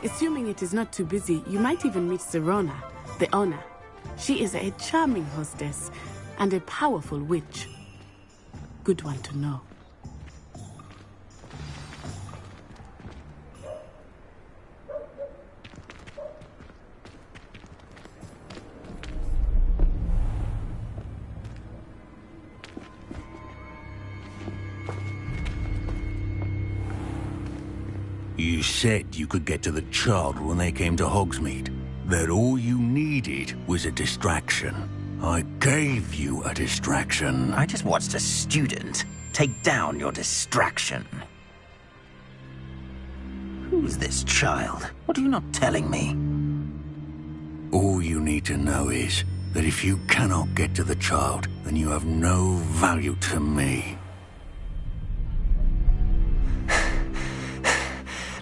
Assuming it is not too busy, you might even meet Sirona, the owner. She is a charming hostess and a powerful witch. Good one to know. You said you could get to the child when they came to Hogsmeade. That all you needed was a distraction. I gave you a distraction. I just watched a student take down your distraction. Who's this child? What are you not telling me? All you need to know is that if you cannot get to the child, then you have no value to me.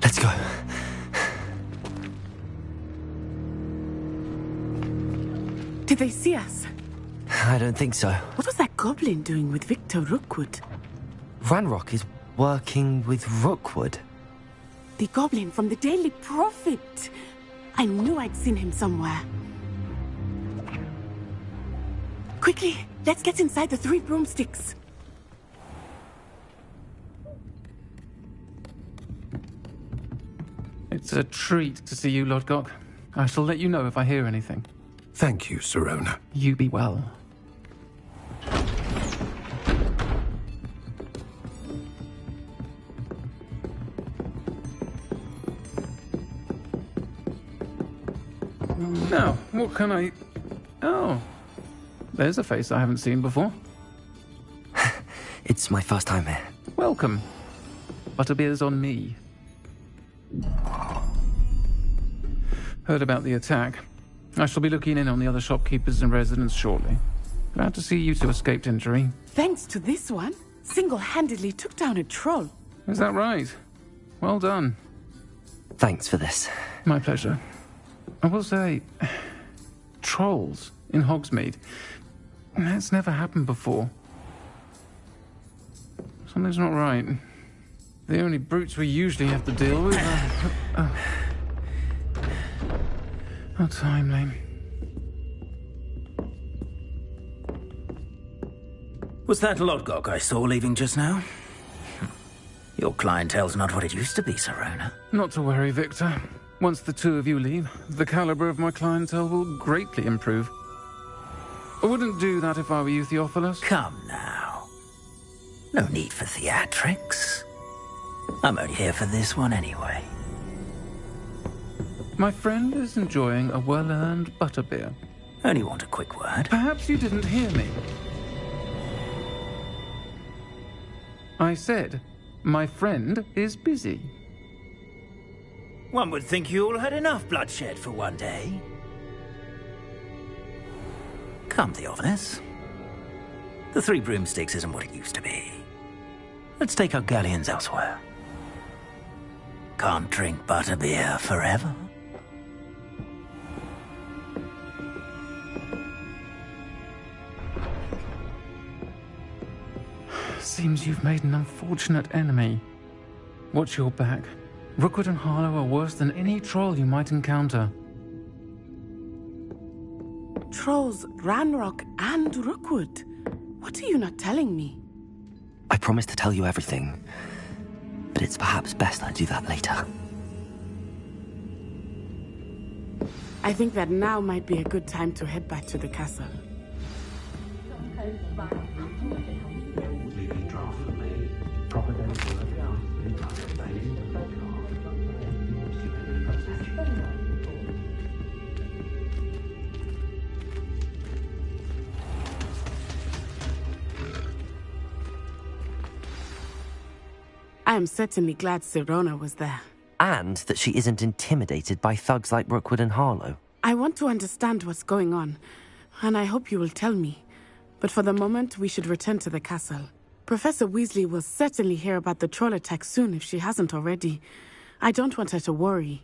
Let's go. Did they see us? I don't think so. What was that goblin doing with Victor Rookwood? Ranrock is working with Rookwood. The goblin from the Daily Prophet. I knew I'd seen him somewhere. Quickly, let's get inside the 3 broomsticks. It's a treat to see you, Lodgok. I shall let you know if I hear anything. Thank you, Sirona. You be well. Now, what can I... Oh, there's a face I haven't seen before. It's my first time here. Welcome. Butterbeer's on me. Heard about the attack. I shall be looking in on the other shopkeepers and residents shortly. Glad to see you two escaped injury. Thanks to this one, single-handedly took down a troll. Is that right? Well done. Thanks for this. My pleasure. I will say, trolls in Hogsmeade. That's never happened before. Something's not right. The only brutes we usually have to deal with are... How timely. Was that Lodgok I saw leaving just now? Your clientele's not what it used to be, Sirona. Not to worry, Victor. Once the two of you leave, the caliber of my clientele will greatly improve. I wouldn't do that if I were you, Theophilus. Come now. No need for theatrics. I'm only here for this one anyway. My friend is enjoying a well-earned butterbeer. Only want a quick word. Perhaps you didn't hear me. I said, my friend is busy. One would think you all had enough bloodshed for one day. Come, Theophilus. The 3 broomsticks isn't what it used to be. Let's take our galleons elsewhere. Can't drink butterbeer forever. Seems you've made an unfortunate enemy. Watch your back. Rookwood and Harlow are worse than any troll you might encounter. Trolls, Ranrock, and Rookwood. What are you not telling me? I promised to tell you everything, but it's perhaps best I do that later. I think that now might be a good time to head back to the castle. I am certainly glad Sirona was there. And that she isn't intimidated by thugs like Rookwood and Harlow. I want to understand what's going on, and I hope you will tell me. But for the moment, we should return to the castle. Professor Weasley will certainly hear about the troll attack soon if she hasn't already. I don't want her to worry.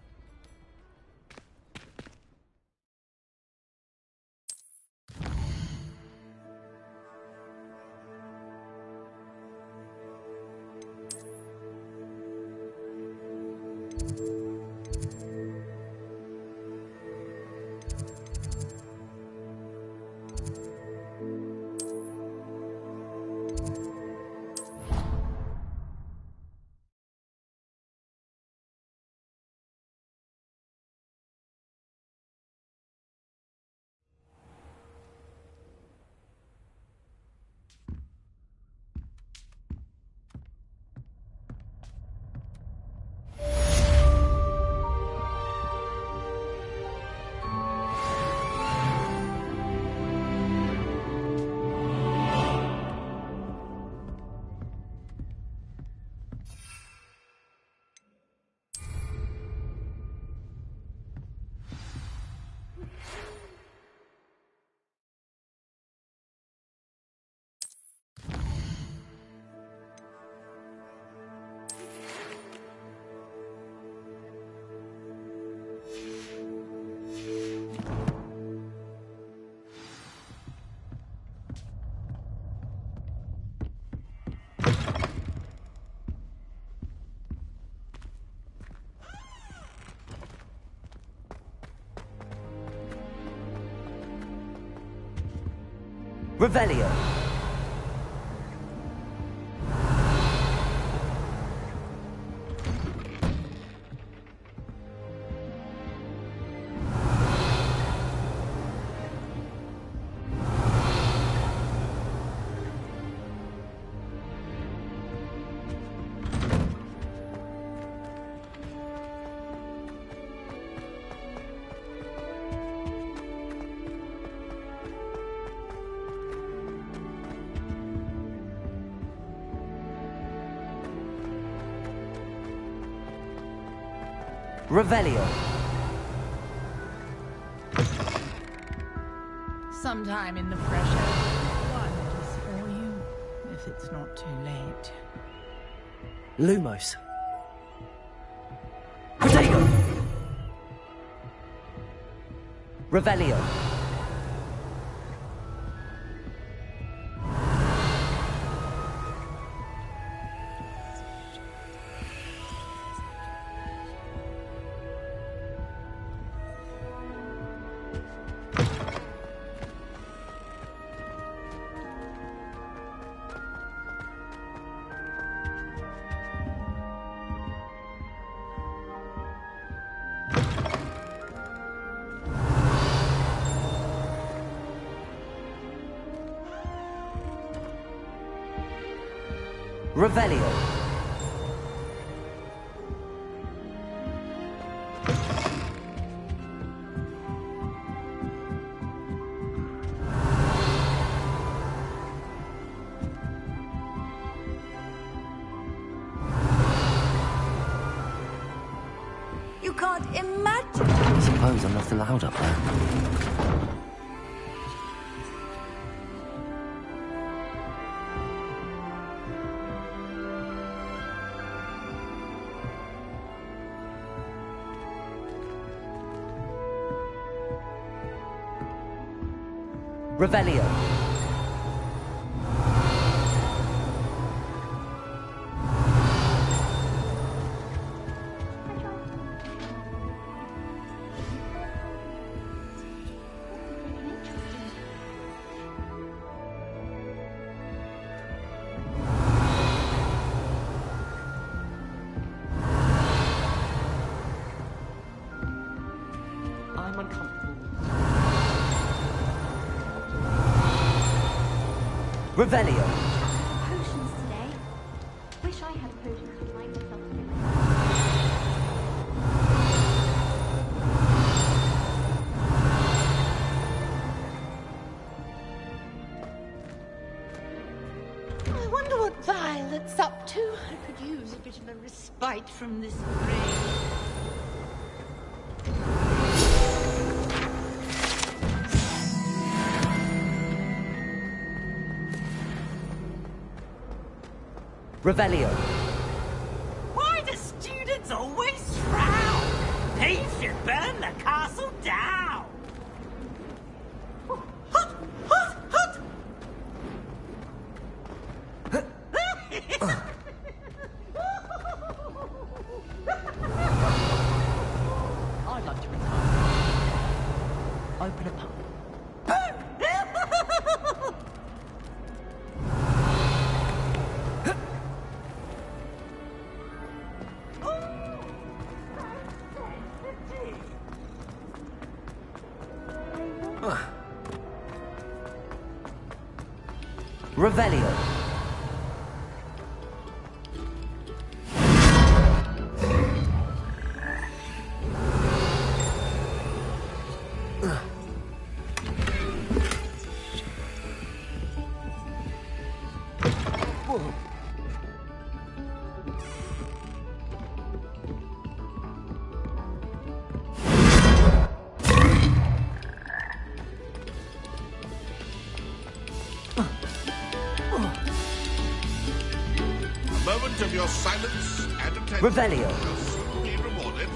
Revelio. Revelio. Sometime in the fresh air. One is for you, if it's not too late. Lumos. Protego! Revelio. Revelio. You can't imagine. I suppose I'm not allowed up there. Revelio. I'm uncomfortable. Revelio. Potions today. Wish I had a potion to remind myself to drink. I wonder what Violet's up to. I could use a bit of a respite from this rain. Revelio. Why do students always frown? They should burn the castle down. Hut, hut, hut. I'd like to retire. Open a pub. Revelio. Moment of your silence and attention Revelio. will soon be rewarded.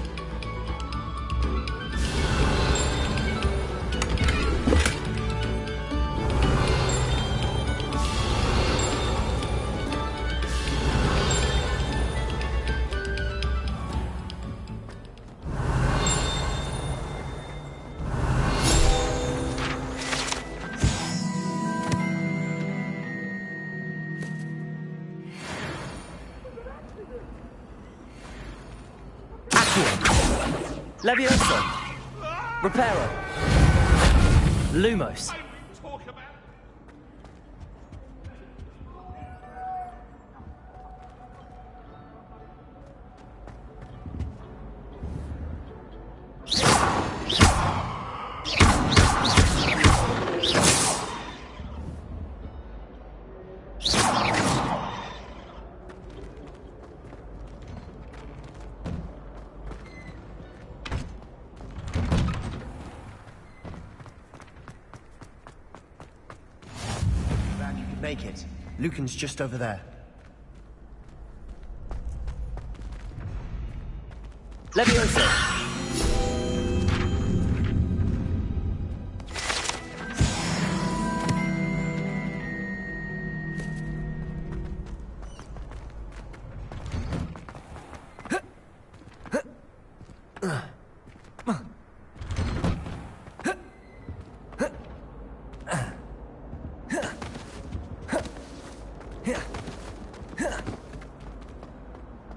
Levioso. Reparo. Lumos. Make it. Lucan's just over there. Levioso.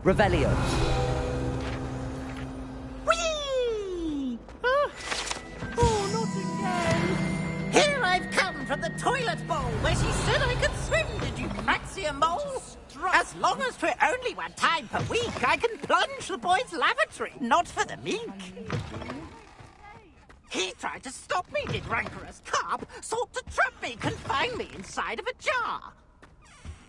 Revelio. Whee! Oh, not again. Here I've come from the toilet bowl where she said I could swim. Did you fancy a mole? As long as for only one time per week, I can plunge the boy's lavatory, not for the meek. He tried to stop me, did rancorous carp, sought to trap me, confine me inside of a jar.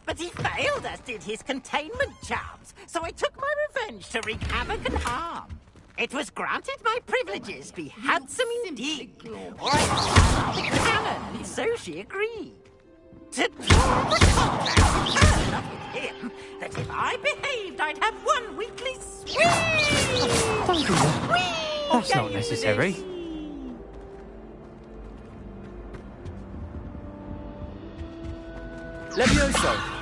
But he failed, as did his containment charms, so I took my revenge to wreak havoc and harm. It was granted my privileges be handsome indeed, or I would the cannon, and so she agreed. To draw the contract with her, not with him, that if I behaved, I'd have one weekly swing! Don't do that. That's not necessary. Levioso.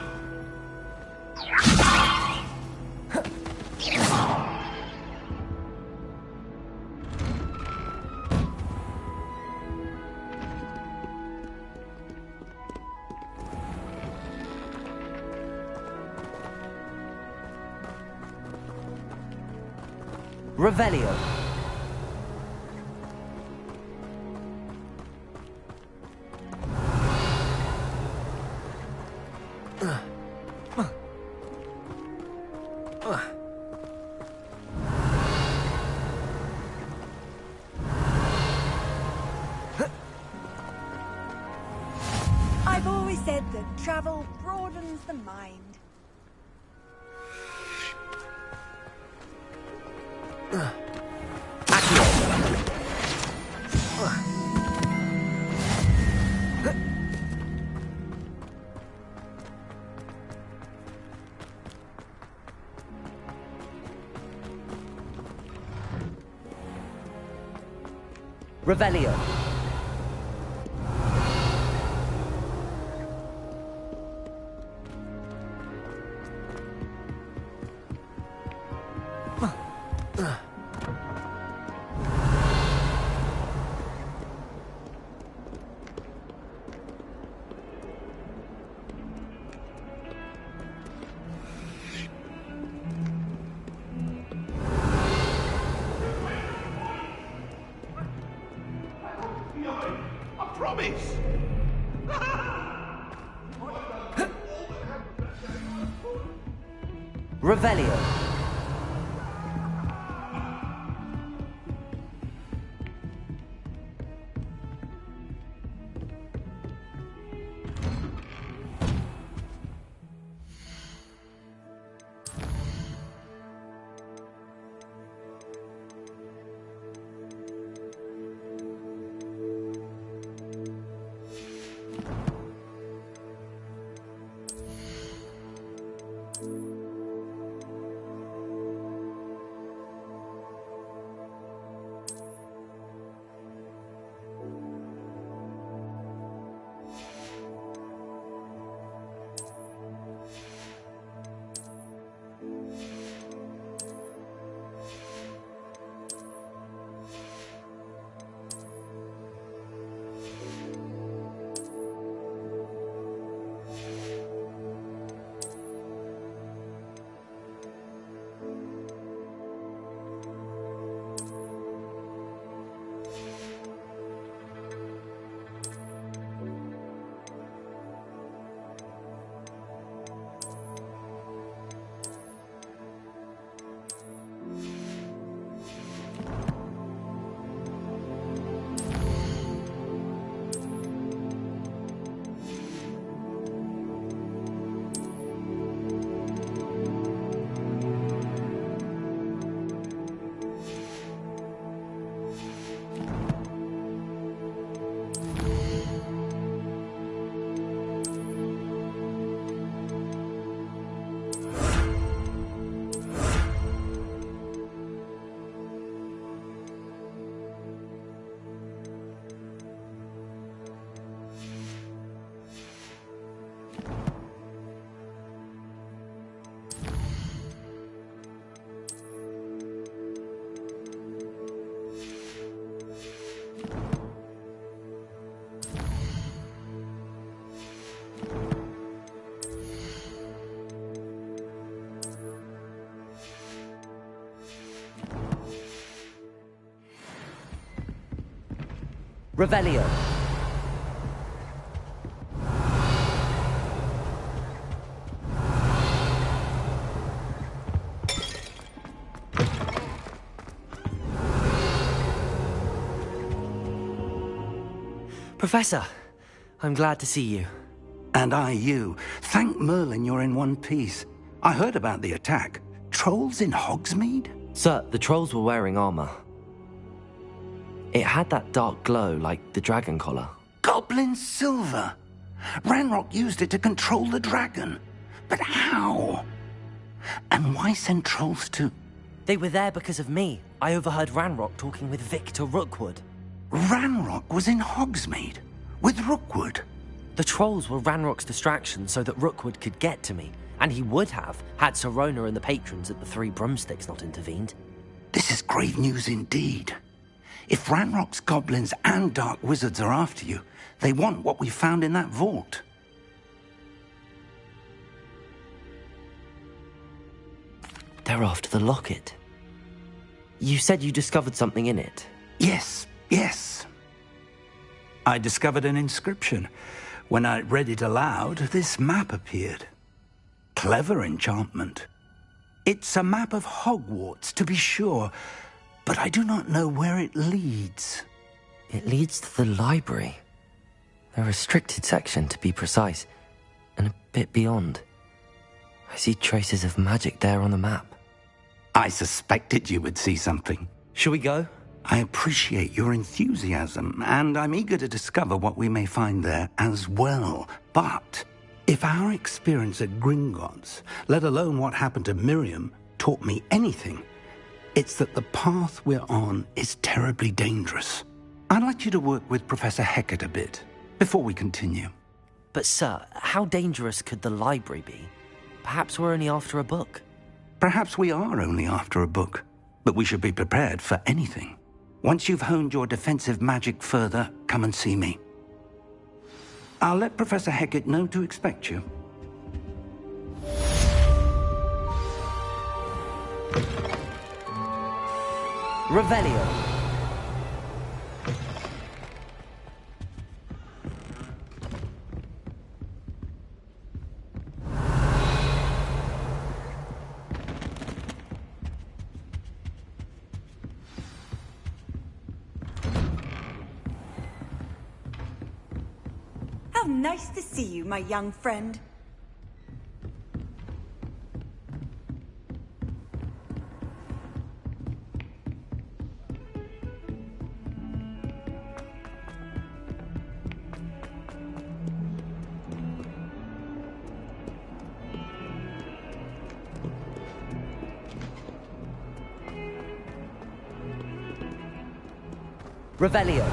Revelio. I've always said that travel broadens the mind. Revelio. Promise! Revelio. Revelio. Professor, I'm glad to see you. And I you. Thank Merlin you're in one piece. I heard about the attack. Trolls in Hogsmeade? Sir, the trolls were wearing armor. It had that dark glow like the dragon collar. Goblin silver! Ranrock used it to control the dragon. But how? And why send trolls to... They were there because of me. I overheard Ranrock talking with Victor Rookwood. Ranrock was in Hogsmeade? With Rookwood? The trolls were Ranrock's distraction so that Rookwood could get to me. And he would have, had Sirona and the patrons at the Three Broomsticks not intervened. This is grave news indeed. If Ranrock's goblins and dark wizards are after you, they want what we found in that vault. They're after the locket. You said you discovered something in it. Yes. I discovered an inscription. When I read it aloud, this map appeared. Clever enchantment. It's a map of Hogwarts, to be sure, but I do not know where it leads. It leads to the library. A restricted section, to be precise, and a bit beyond. I see traces of magic there on the map. I suspected you would see something. Shall we go? I appreciate your enthusiasm, and I'm eager to discover what we may find there as well. But if our experience at Gringotts, let alone what happened to Miriam, taught me anything, it's that the path we're on is terribly dangerous. I'd like you to work with Professor Hecat a bit before we continue. But sir, how dangerous could the library be? Perhaps we're only after a book. Perhaps we are only after a book, but we should be prepared for anything. Once you've honed your defensive magic further, come and see me. I'll let Professor Hecat know to expect you. Revelio. How nice to see you, my young friend. Revelio.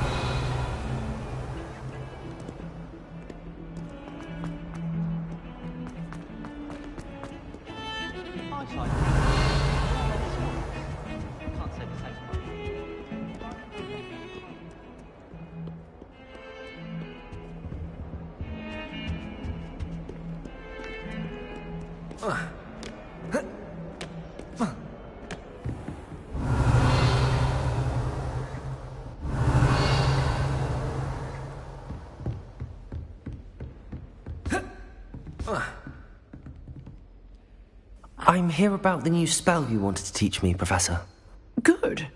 I'm here about the new spell you wanted to teach me, Professor. Good.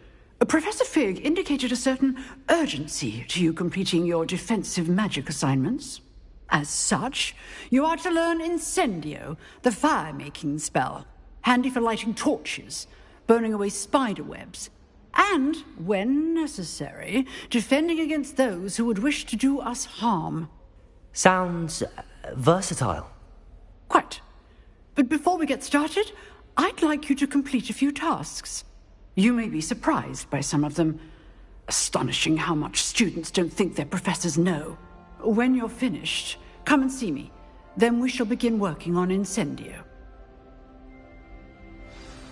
Professor Fig indicated a certain urgency to you completing your defensive magic assignments. As such, you are to learn Incendio, the fire-making spell, handy for lighting torches, burning away spider webs, and, when necessary, defending against those who would wish to do us harm. Sounds versatile. Quite. But before we get started, I'd like you to complete a few tasks. You may be surprised by some of them. Astonishing how much students don't think their professors know. When you're finished, come and see me. Then we shall begin working on Incendio.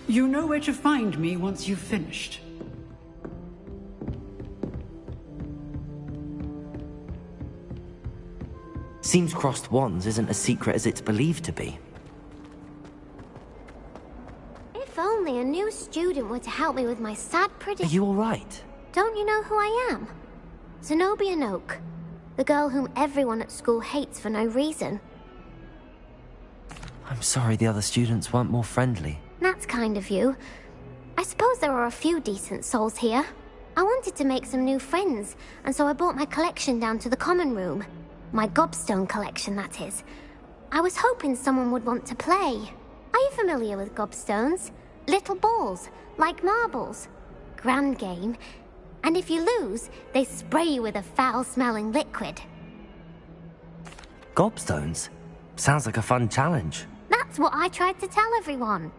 You know where to find me once you've finished. Seems crossed wands isn't as secret as it's believed to be. If only a new student were to help me with my sad Are prediction. you all right? Don't you know who I am? Zenobia Noak, the girl whom everyone at school hates for no reason. I'm sorry the other students weren't more friendly. That's kind of you. I suppose there are a few decent souls here. I wanted to make some new friends, and so I brought my collection down to the common room. My gobstone collection, that is. I was hoping someone would want to play. Are you familiar with gobstones? Little balls, like marbles. Grand game. And if you lose, they spray you with a foul-smelling liquid. Gobstones? Sounds like a fun challenge. That's what I tried to tell everyone.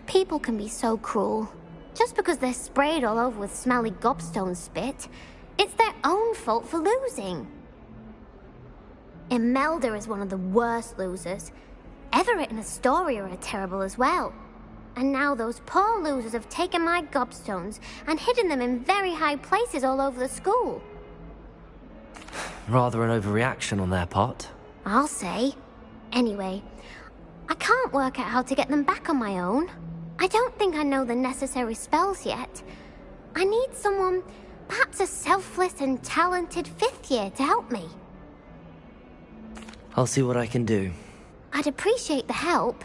People can be so cruel. Just because they're sprayed all over with smelly gobstone spit, it's their own fault for losing. Imelda is one of the worst losers. Everett and Astoria are terrible as well. And now those poor losers have taken my gobstones and hidden them in very high places all over the school. Rather an overreaction on their part. I'll say. Anyway, I can't work out how to get them back on my own. I don't think I know the necessary spells yet. I need someone, perhaps a selfless and talented 5th year to help me. I'll see what I can do. I'd appreciate the help.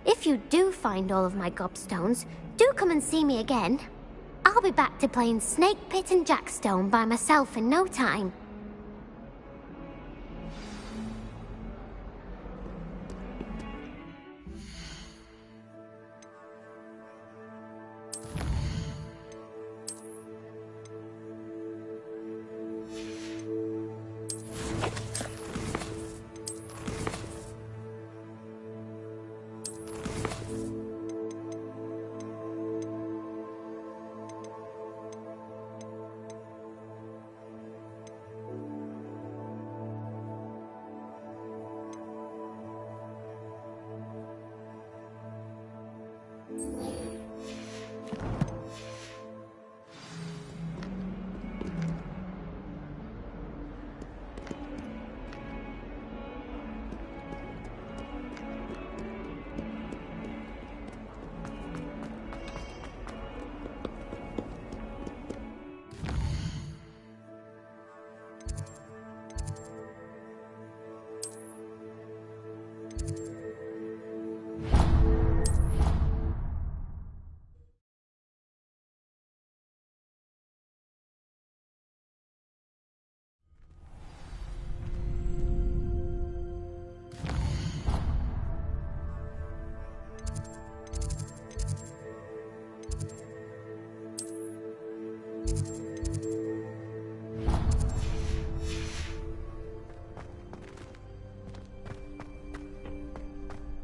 If you do find all of my gobstones, do come and see me again. I'll be back to playing Snake Pit and Jackstone by myself in no time.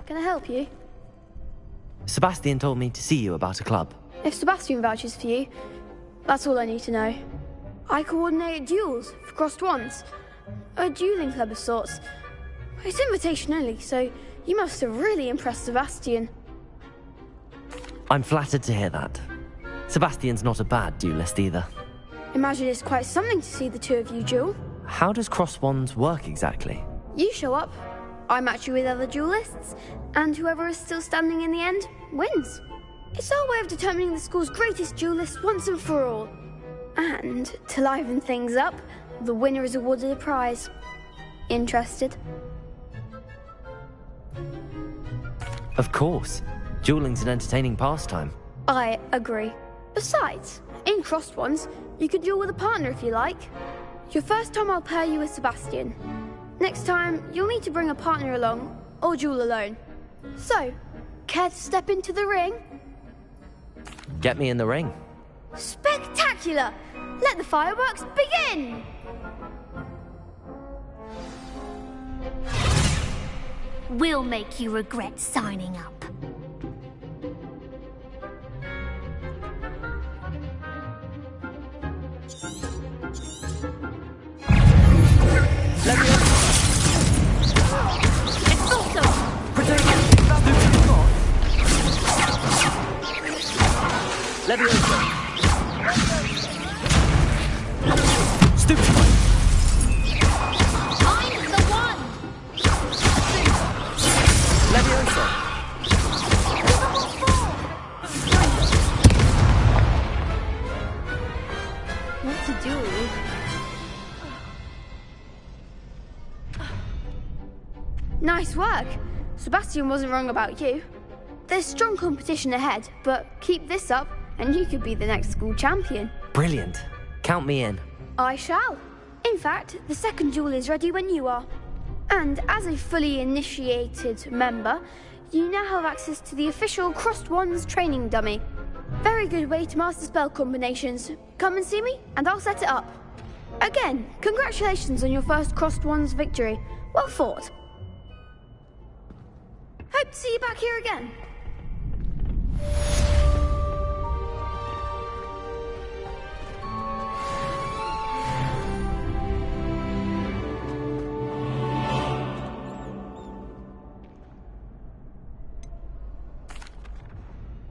Can I help you? Sebastian told me to see you about a club. If Sebastian vouches for you, that's all I need to know. I coordinate duels for crossed wands. A dueling club of sorts. It's invitation only, so you must have really impressed Sebastian. I'm flattered to hear that. Sebastian's not a bad duelist either. Imagine it's quite something to see the two of you duel. How does cross wands work exactly? You show up, I match you with other duelists, and whoever is still standing in the end wins. It's our way of determining the school's greatest duelist once and for all. And to liven things up, the winner is awarded a prize. Interested? Of course. Dueling's an entertaining pastime. I agree. Besides, in crossed ones, you could duel with a partner if you like. Your first time I'll pair you with Sebastian. Next time, you'll need to bring a partner along, or duel alone. So, care to step into the ring? Get me in the ring. Spectacular! Let the fireworks begin! We'll make you regret signing up. It's also! Leviosa! Stupefy! I'm the one! Leviosa! What's a duel? Nice work. Sebastian wasn't wrong about you. There's strong competition ahead, but keep this up and you could be the next school champion. Brilliant. Count me in. I shall. In fact, the second duel is ready when you are. And as a fully initiated member, you now have access to the official Crossed Wands training dummy. Very good way to master spell combinations. Come and see me, and I'll set it up. Again, congratulations on your first Crossed Wands victory. Well fought. Hope to see you back here again.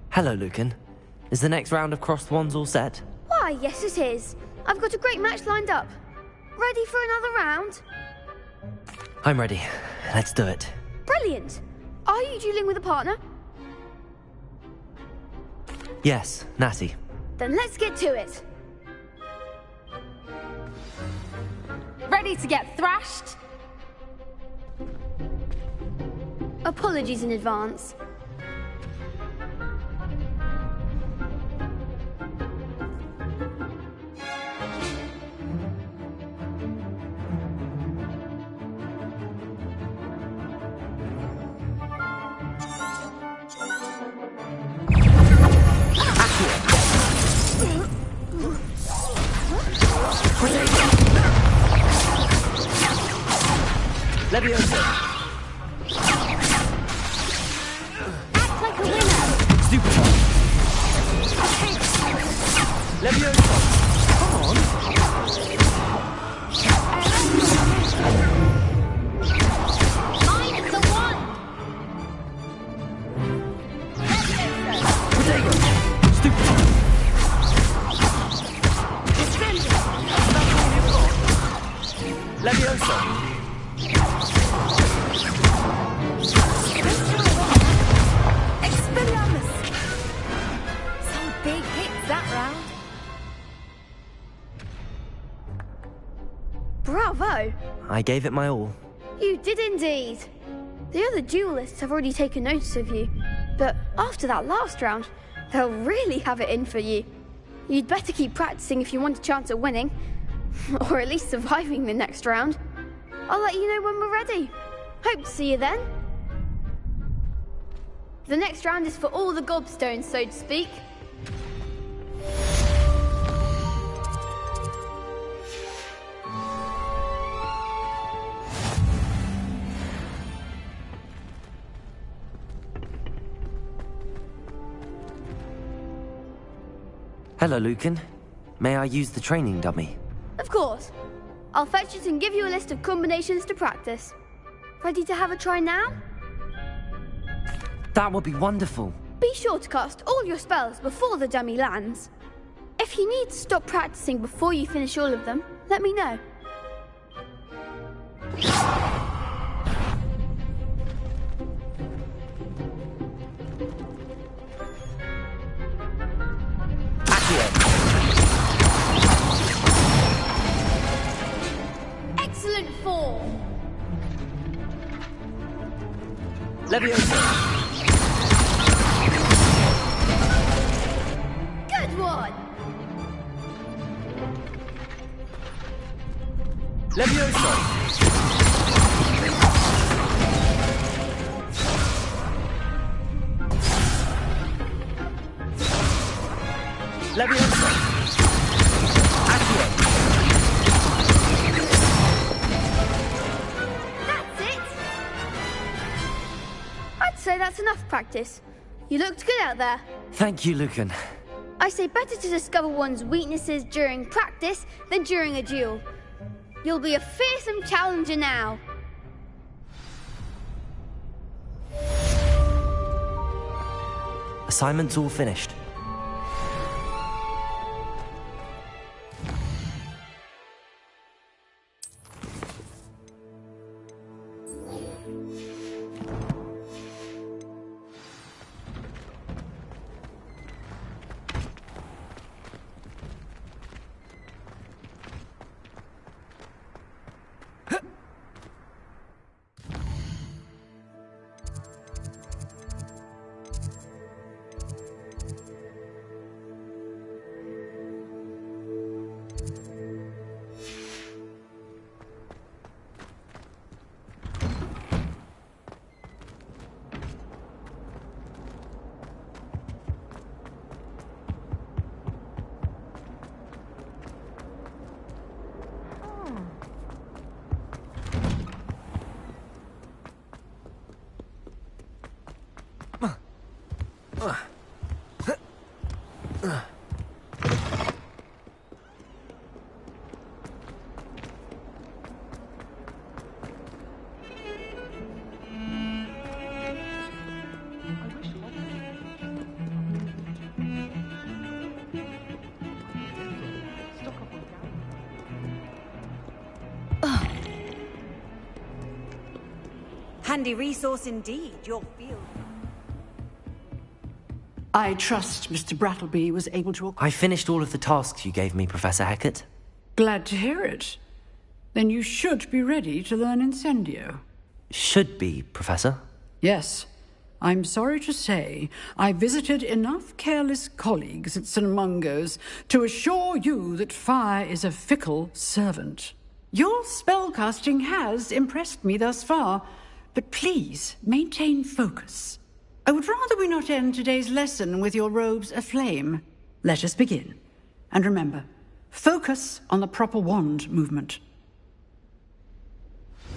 Hello, Lucan. Is the next round of Crossed Wands all set? Why, yes it is. I've got a great match lined up. Ready for another round? I'm ready. Let's do it. Brilliant. Are you dueling with a partner? Yes, Natty. Then let's get to it. Ready to get thrashed? Apologies in advance. Leviosa! Act like a winner! Stupid! Leviosa! Come on! I'm the one! Potato! Stupid! Leviosa! Expelliarmus! Some big hits that round. Bravo! I gave it my all. You did indeed. The other duelists have already taken notice of you, but after that last round, they'll really have it in for you. You'd better keep practicing if you want a chance at winning, or at least surviving the next round. I'll let you know when we're ready. Hope to see you then. The next round is for all the gobstones, so to speak. Hello, Lucan. May I use the training dummy? Of course. I'll fetch it and give you a list of combinations to practice. Ready to have a try now? That would be wonderful. Be sure to cast all your spells before the dummy lands. If you need to stop practicing before you finish all of them, let me know. Excellent form. Leviosa! Good one. Leviosa! Leviosa! Accio! That's it. I'd say that's enough practice. You looked good out there. Thank you, Lucan. I say better to discover one's weaknesses during practice than during a duel. You'll be a fearsome challenger now. Assignment's all finished. handy resource indeed, your field. I trust Mr. Brattleby was able to... I finished all of the tasks you gave me, Professor Hecat. Glad to hear it. Then you should be ready to learn Incendio. Should be, Professor? Yes. I'm sorry to say, I visited enough careless colleagues at St. Mungo's to assure you that fire is a fickle servant. Your spellcasting has impressed me thus far, but please maintain focus. I would rather we not end today's lesson with your robes aflame. Let us begin. And remember, focus on the proper wand movement.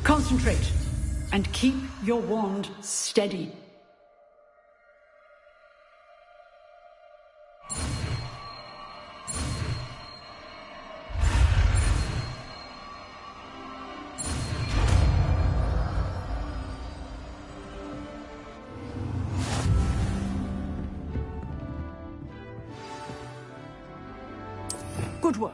Concentrate, and keep your wand steady. Good work.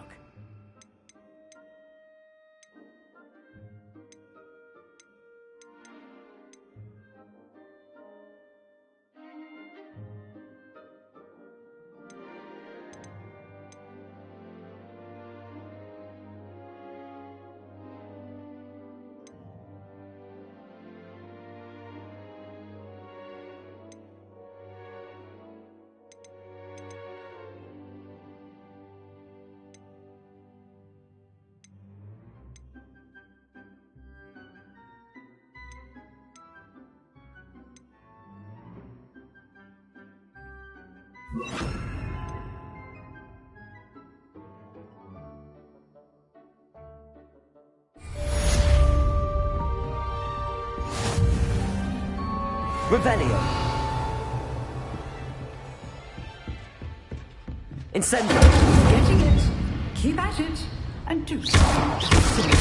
Revelio. Incendio. Getting it. Keep at it. And do something.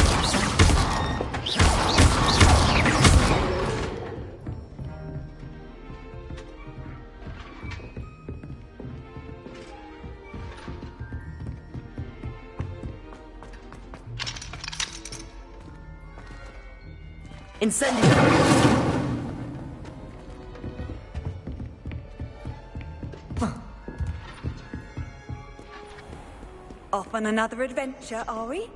Incendio. Off on another adventure, are we?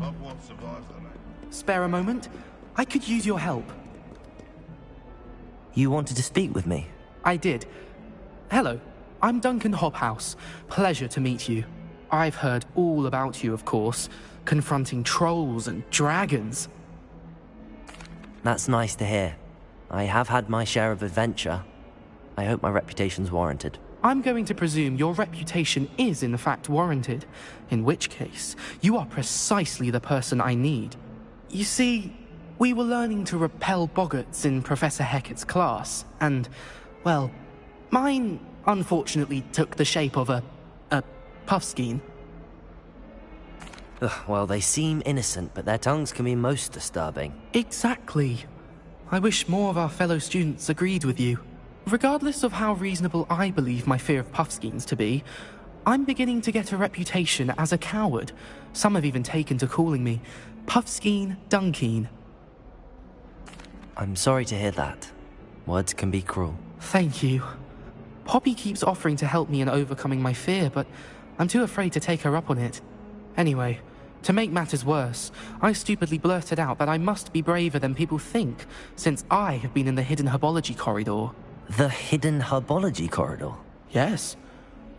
Hogwarts survives the night. Spare a moment? I could use your help. You wanted to speak with me? I did. Hello, I'm Duncan Hobhouse. Pleasure to meet you. I've heard all about you, of course, confronting trolls and dragons. That's nice to hear. I have had my share of adventure. I hope my reputation's warranted. I'm going to presume your reputation is in fact warranted, in which case, you are precisely the person I need. You see, we were learning to repel boggarts in Professor Hecat's class, and, well, mine unfortunately took the shape of a puffskein. Well, they seem innocent, but their tongues can be most disturbing. Exactly. I wish more of our fellow students agreed with you. Regardless of how reasonable I believe my fear of puffskeins to be, I'm beginning to get a reputation as a coward. Some have even taken to calling me Puffskein Dunkeen. I'm sorry to hear that. Words can be cruel. Thank you. Poppy keeps offering to help me in overcoming my fear, but I'm too afraid to take her up on it. Anyway, to make matters worse, I stupidly blurted out that I must be braver than people think, since I have been in the hidden herbology corridor. The hidden herbology corridor? Yes.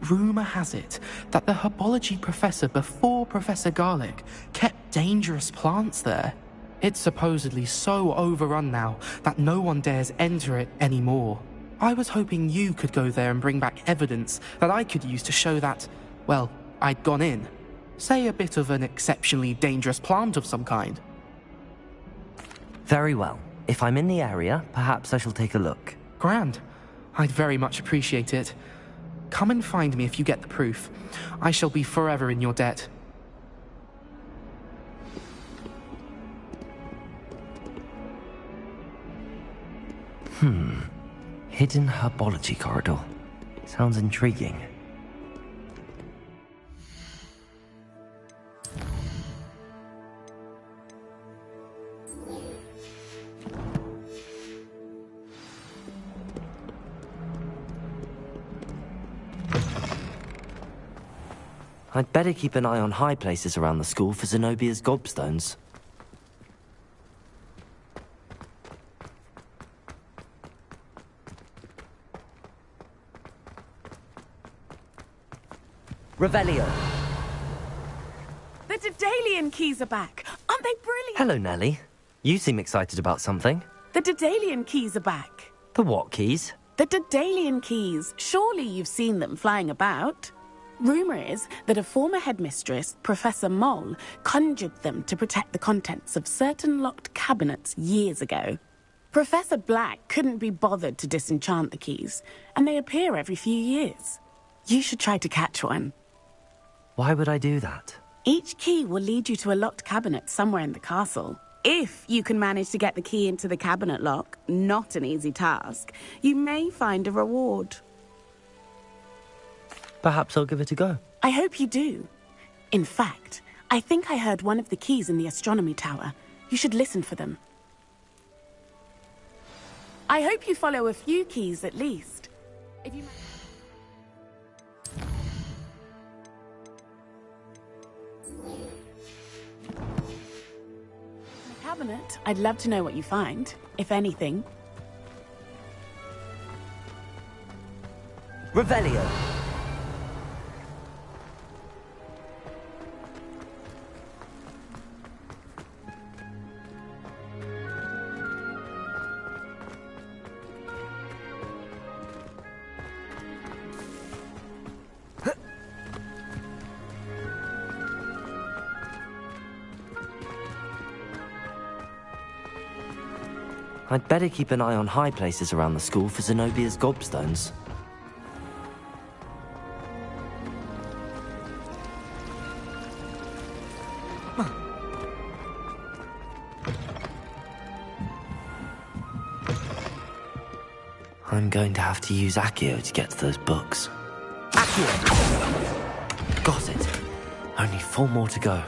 Rumour has it that the herbology professor before Professor Garlic kept dangerous plants there. It's supposedly so overrun now that no one dares enter it anymore. I was hoping you could go there and bring back evidence that I could use to show that, well, I'd gone in. Say a bit of an exceptionally dangerous plant of some kind. Very well. If I'm in the area, perhaps I shall take a look. Grand. I'd very much appreciate it. come and find me if you get the proof. I shall be forever in your debt. Hidden herbology corridor. Sounds intriguing. I'd better keep an eye on high places around the school for Zenobia's gobstones. Revelio. The Daedalian keys are back. Aren't they brilliant? Hello, Nellie. You seem excited about something. The Daedalian keys are back. The what keys? The Daedalian keys. Surely you've seen them flying about. Rumour is that a former headmistress, Professor Moll, conjured them to protect the contents of certain locked cabinets years ago. Professor Black couldn't be bothered to disenchant the keys, and they appear every few years. You should try to catch one. Why would I do that? Each key will lead you to a locked cabinet somewhere in the castle. If you can manage to get the key into the cabinet lock, not an easy task, you may find a reward. Perhaps I'll give it a go. I hope you do. In fact, I think I heard one of the keys in the astronomy tower. You should listen for them. I hope you follow a few keys at least. If you... Cabinet, I'd love to know what you find, if anything. Revelio. I'd better keep an eye on high places around the school for Zenobia's gobstones. I'm going to have to use Accio to get to those books. Accio! Got it. Only 4 more to go.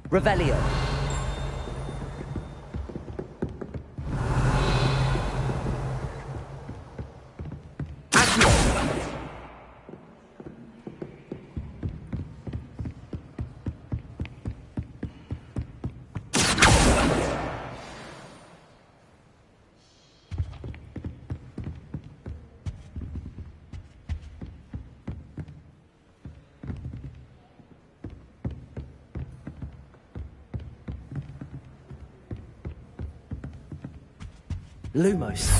Revelio. Lumos.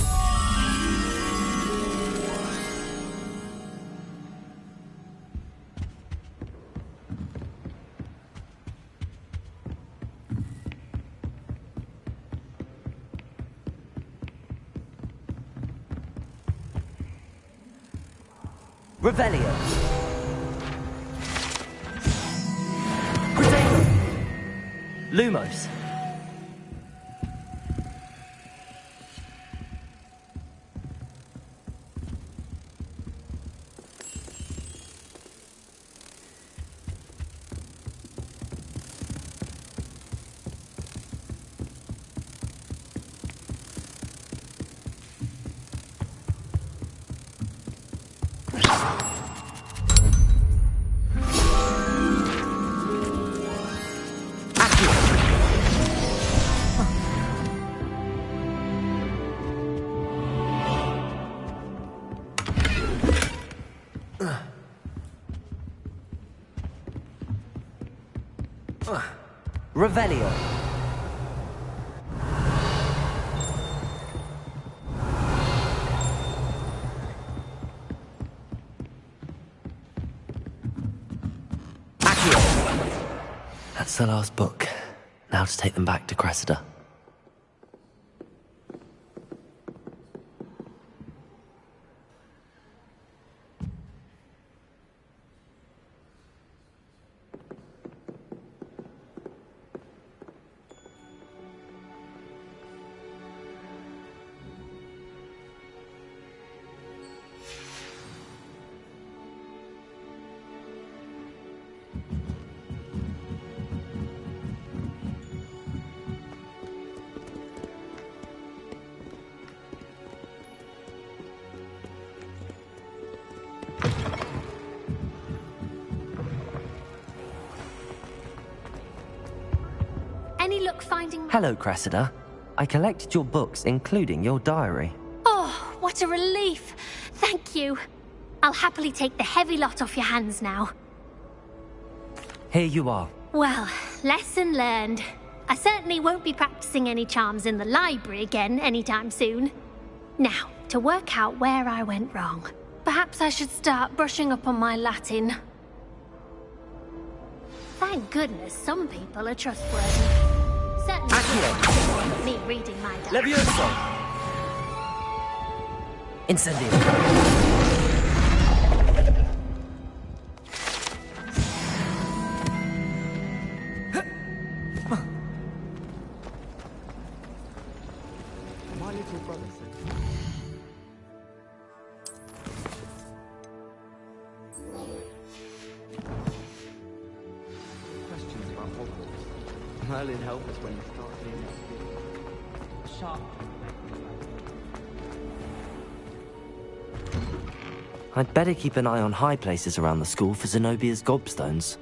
Revelio. Lumos. Revelio. That's the last book. Now to take them back to Cressida. Any luck finding... Hello, Cressida. I collected your books, including your diary. Oh, what a relief. Thank you. I'll happily take the heavy lot off your hands now. Here you are. Well, lesson learned. I certainly won't be practicing any charms in the library again anytime soon. Now, to work out where I went wrong. Perhaps I should start brushing up on my Latin. Thank goodness some people are trustworthy. Certainly me reading my diary. Levioso! Incendio. My little brother said... Questions about Hogwarts. Merlin, help us when you start hearing it. Sharp. I'd better keep an eye on high places around the school for Zenobia's gobstones.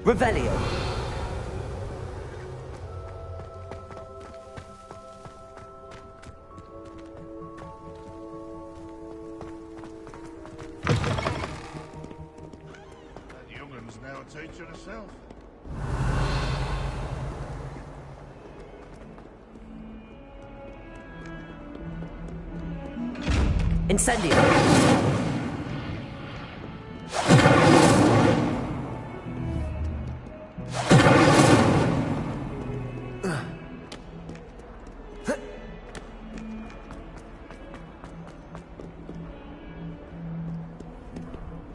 Revelio. That young'un's now a teacher herself. Incendio.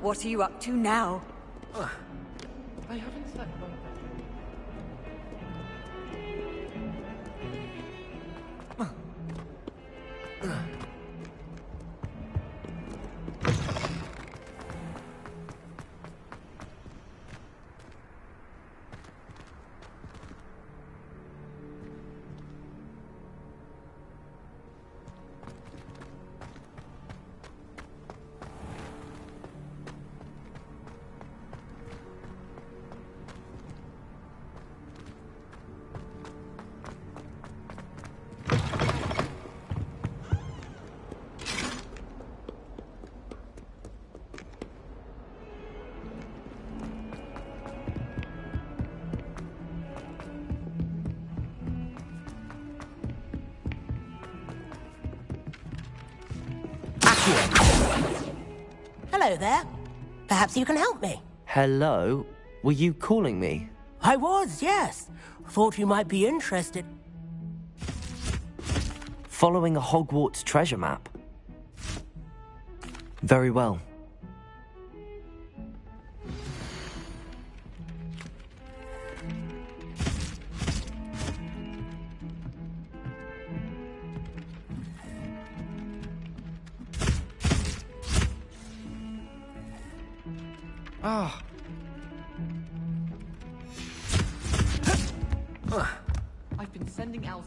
What are you up to now? I haven't slept well. Hello there. Perhaps you can help me. Hello? Were you calling me? I was, yes. Thought you might be interested. Following a Hogwarts treasure map? Very well. Ah. I've been sending out...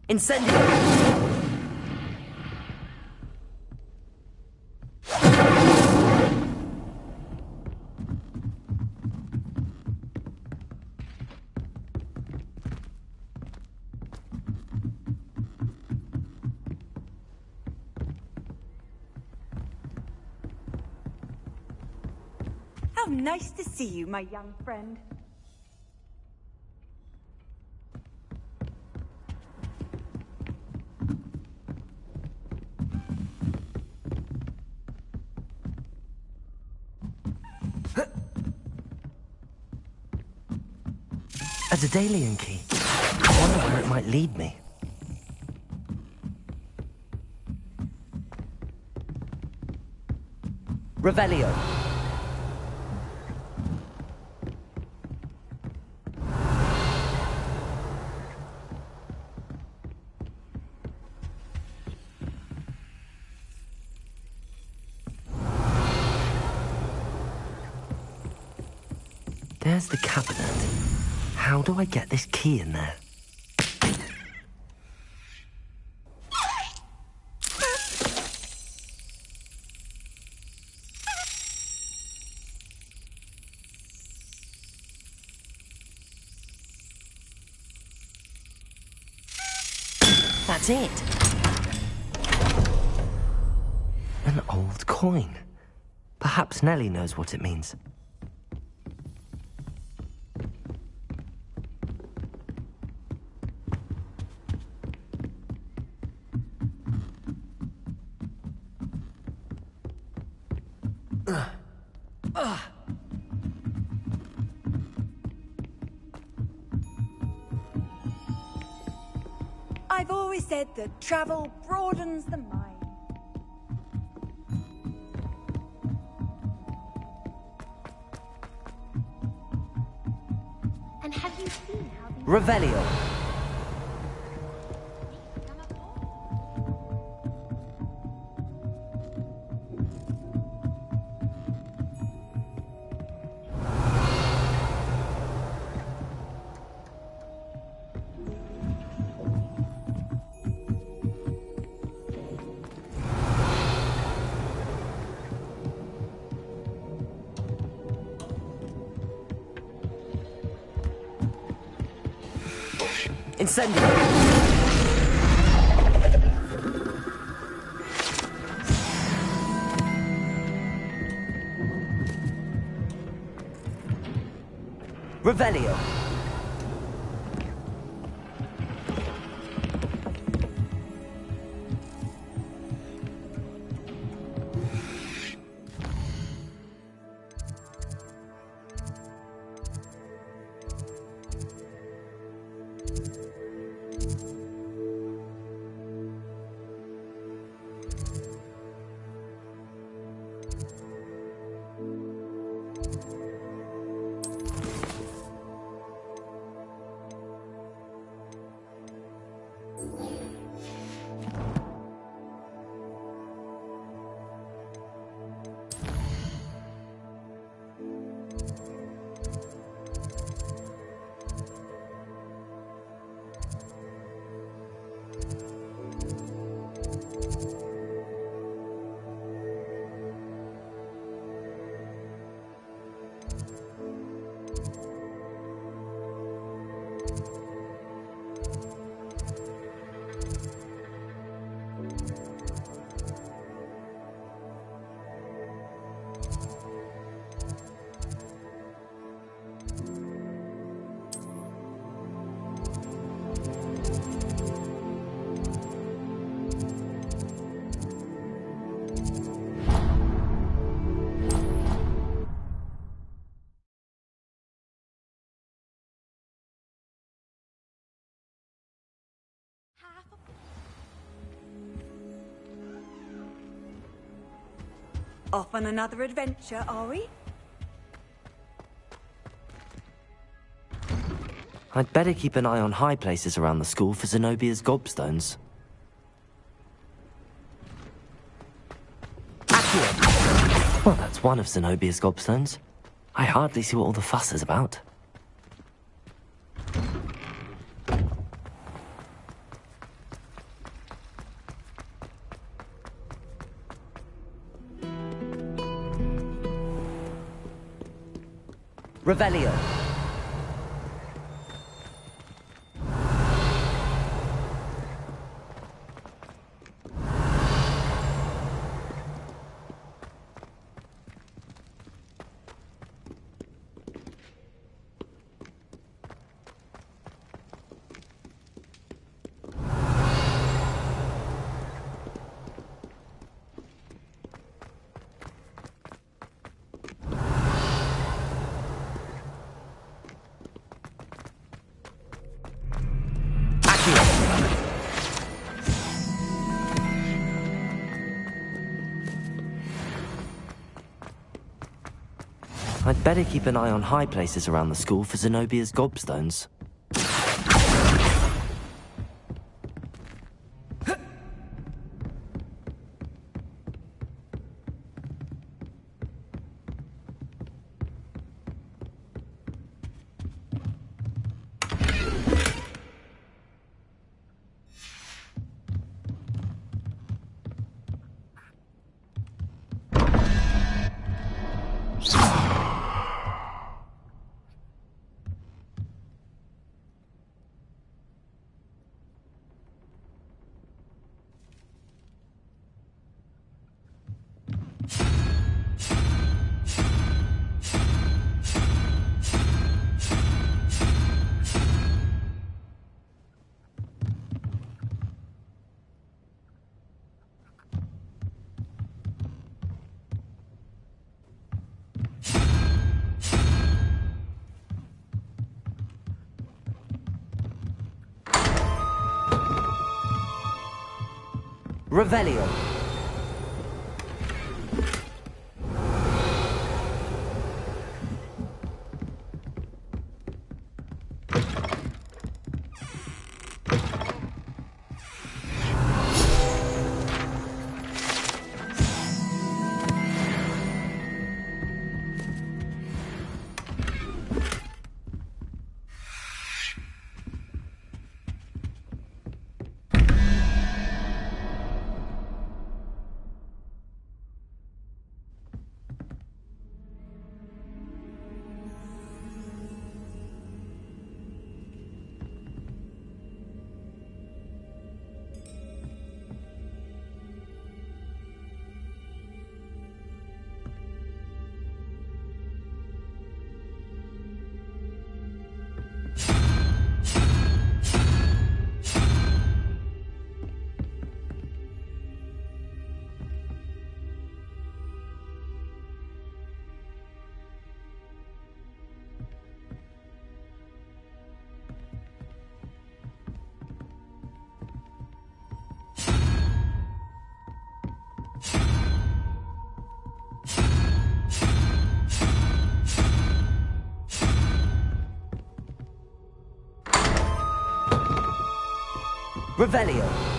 Incendio! How nice to see you, my young friend. A Daedalian key. I wonder where it might lead me. Revelio. There's the cabinet. How do I get this key in there? That's it. An old coin. Perhaps Nellie knows what it means. I've always said that travel broadens the mind. And have you seen how these... Revelio. Incendio! Revelio! Off on another adventure, are we? I'd better keep an eye on high places around the school for Zenobia's gobstones. Accio! Well, that's one of Zenobia's gobstones. I hardly see what all the fuss is about. Revelio. I'd better keep an eye on high places around the school for Zenobia's gobstones. Revelio. Revelio.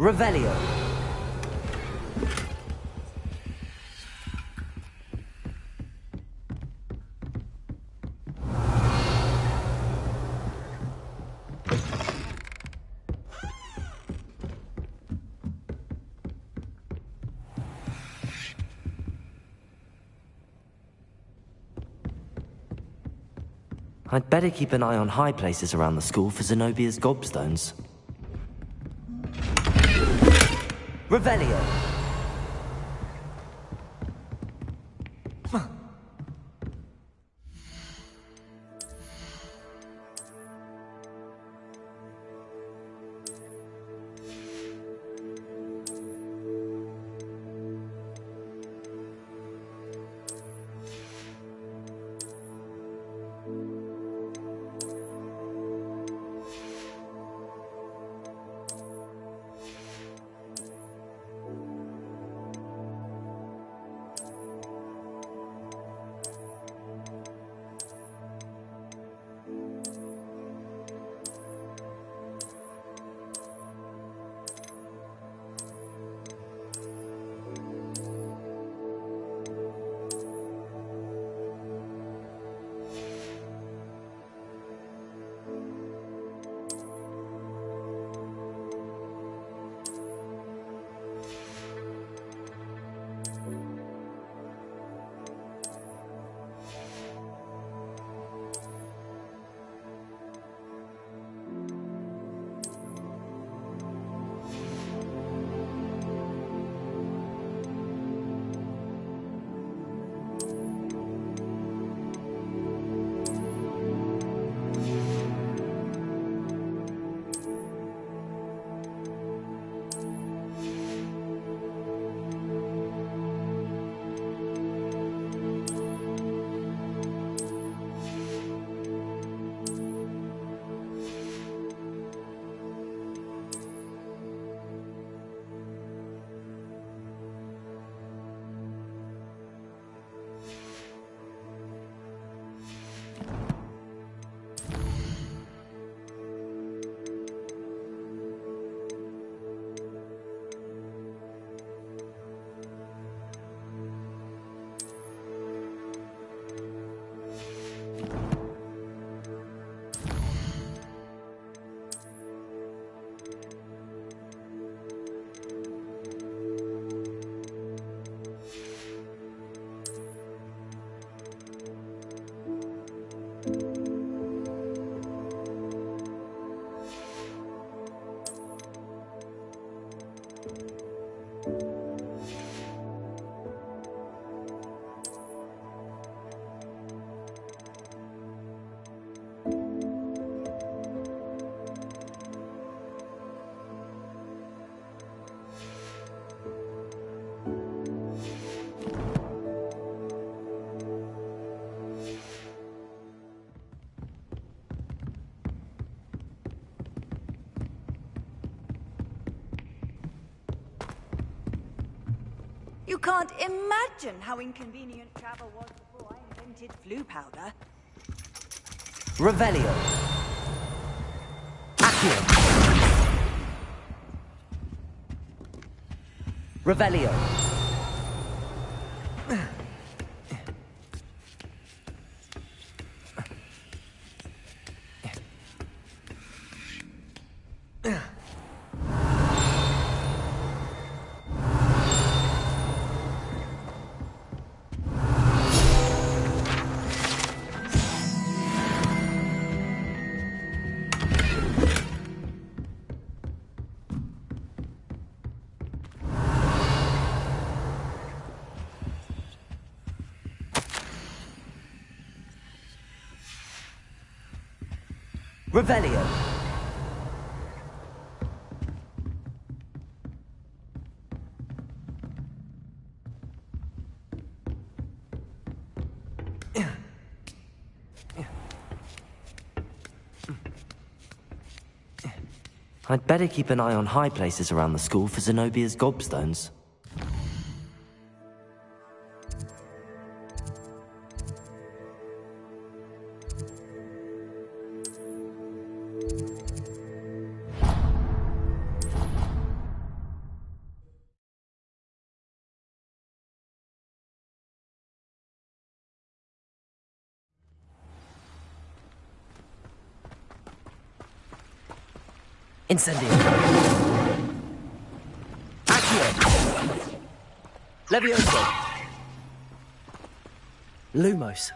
Revelio. I'd better keep an eye on high places around the school for Zenobia's gobstones. Revelio. can't imagine how inconvenient travel was before I invented flu powder. Revelio. Accio. Revelio. Revelio. I'd better keep an eye on high places around the school for Zenobia's gobstones. Incendio. Accio. Levioso. Lumos.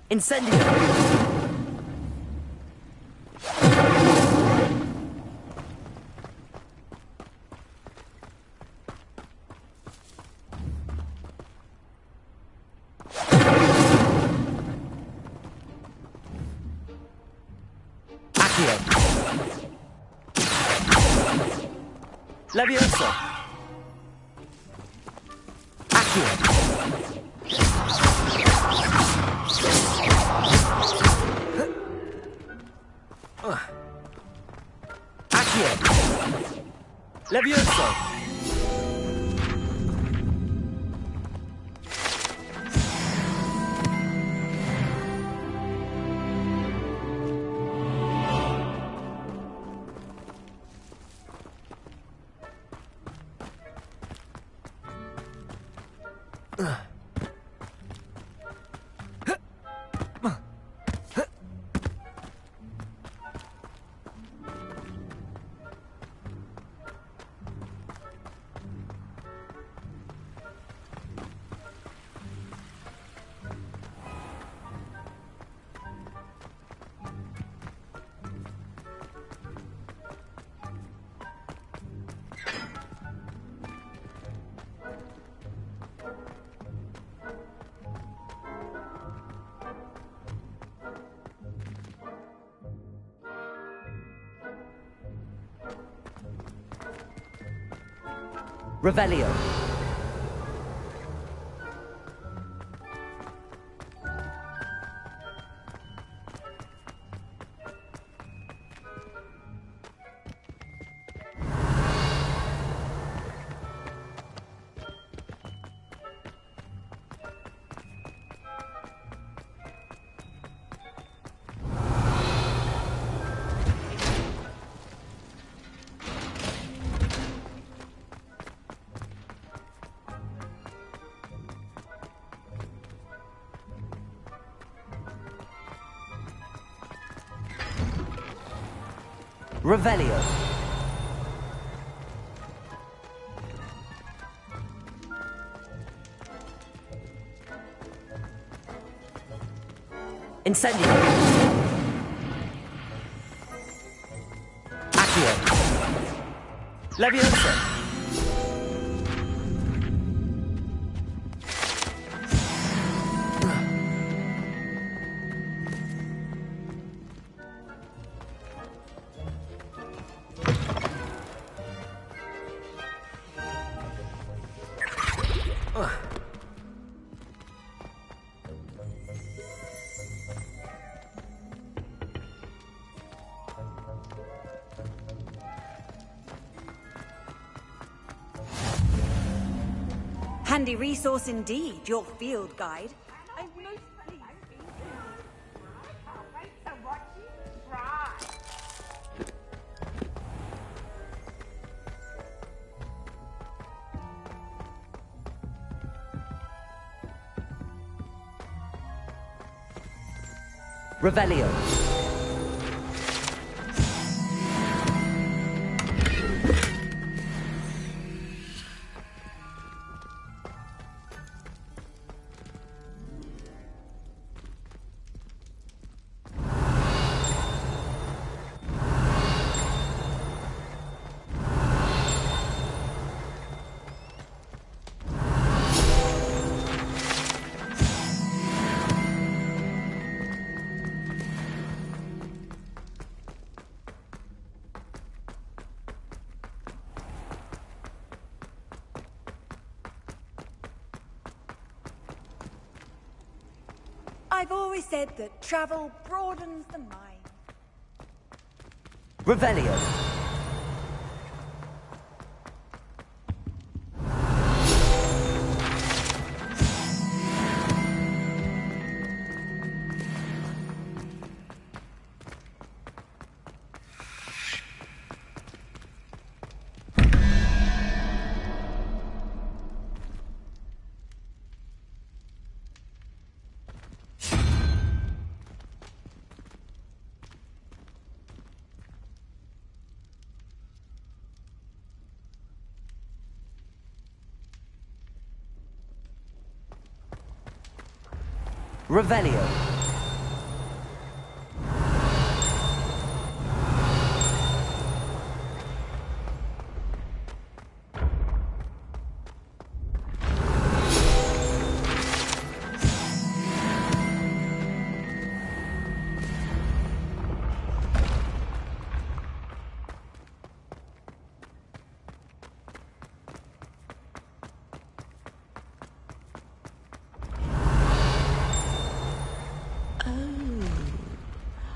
Incendio. Levioso. Accio. Accio. Levioso. Revelio. Revelio. Incendio. Accio. Levioso. handy resource indeed, your field guide. I'm most pleased. I can't wait to watch you try. Revelio. I've always said that travel broadens the mind. Revelio. Revelio.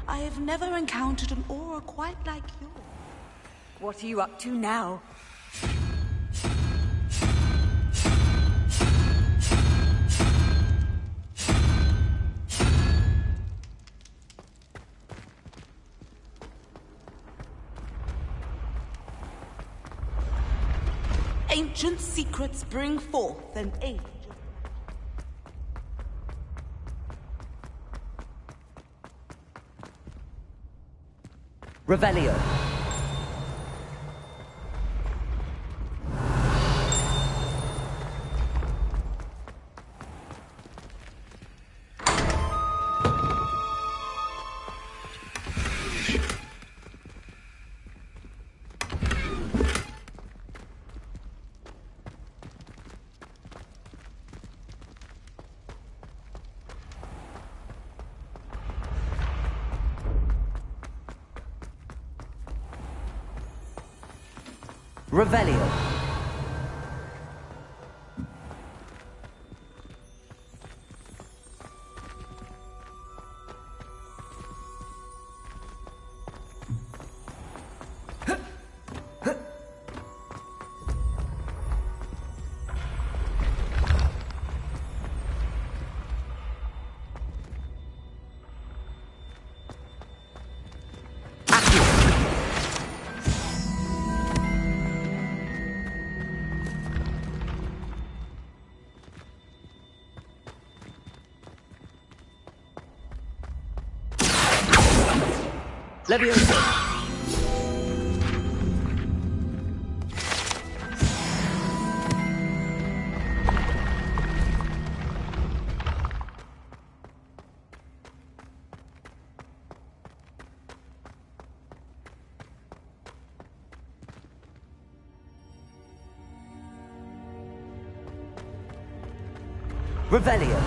I have never encountered an aura quite like yours. What are you up to now? Ancient secrets bring forth an age. Revelio. Revelio. Leviosa. Revelio.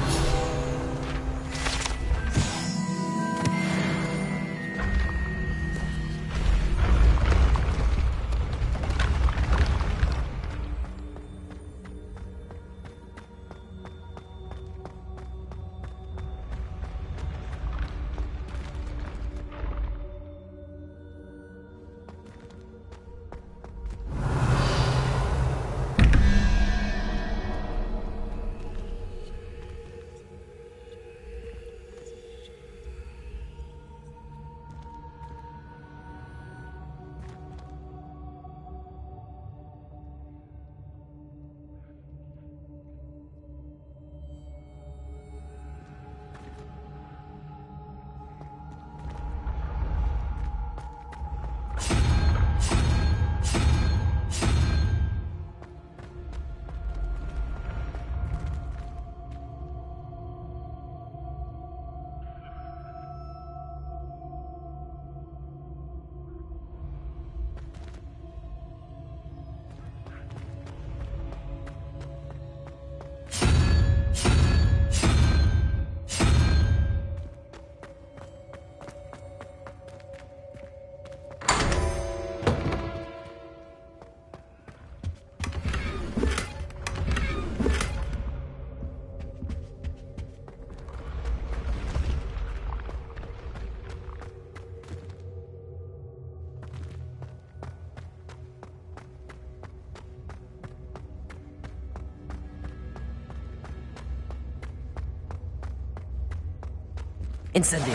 Incendio.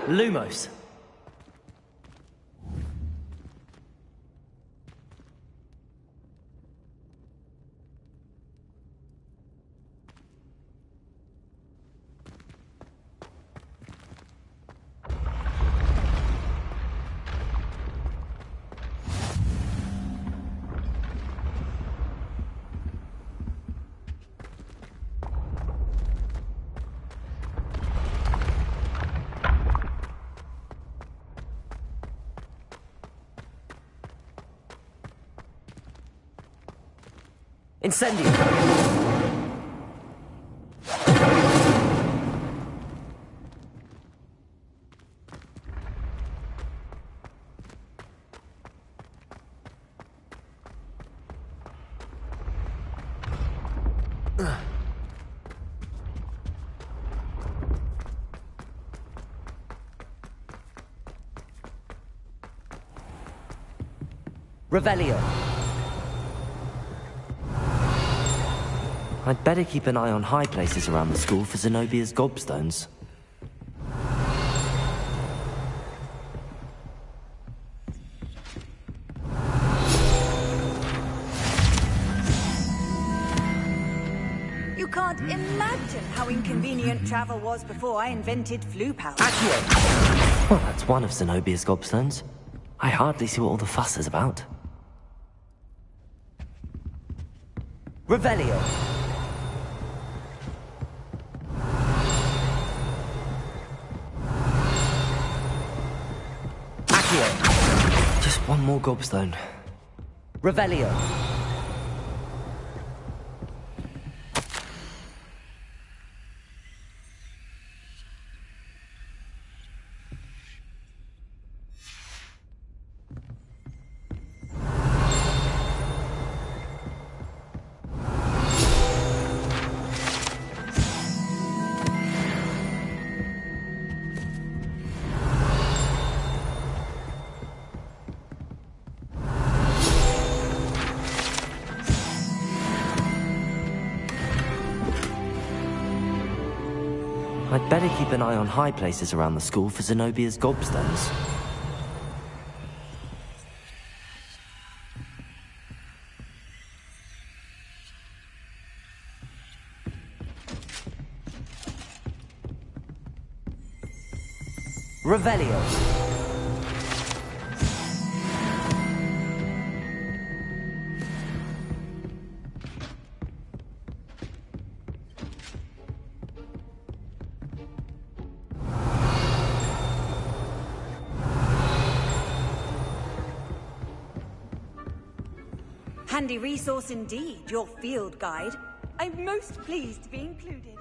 Lumos. Incendio. Revelio. I'd better keep an eye on high places around the school for Zenobia's gobstones. You can't imagine how inconvenient travel was before I invented flu powder. Well, that's one of Zenobia's gobstones. I hardly see what all the fuss is about. Revelio. Just one more gobstone. Revelio. I'd better keep an eye on high places around the school for Zenobia's gobstones. Revelio. Handy resource indeed, your field guide. I'm most pleased to be included.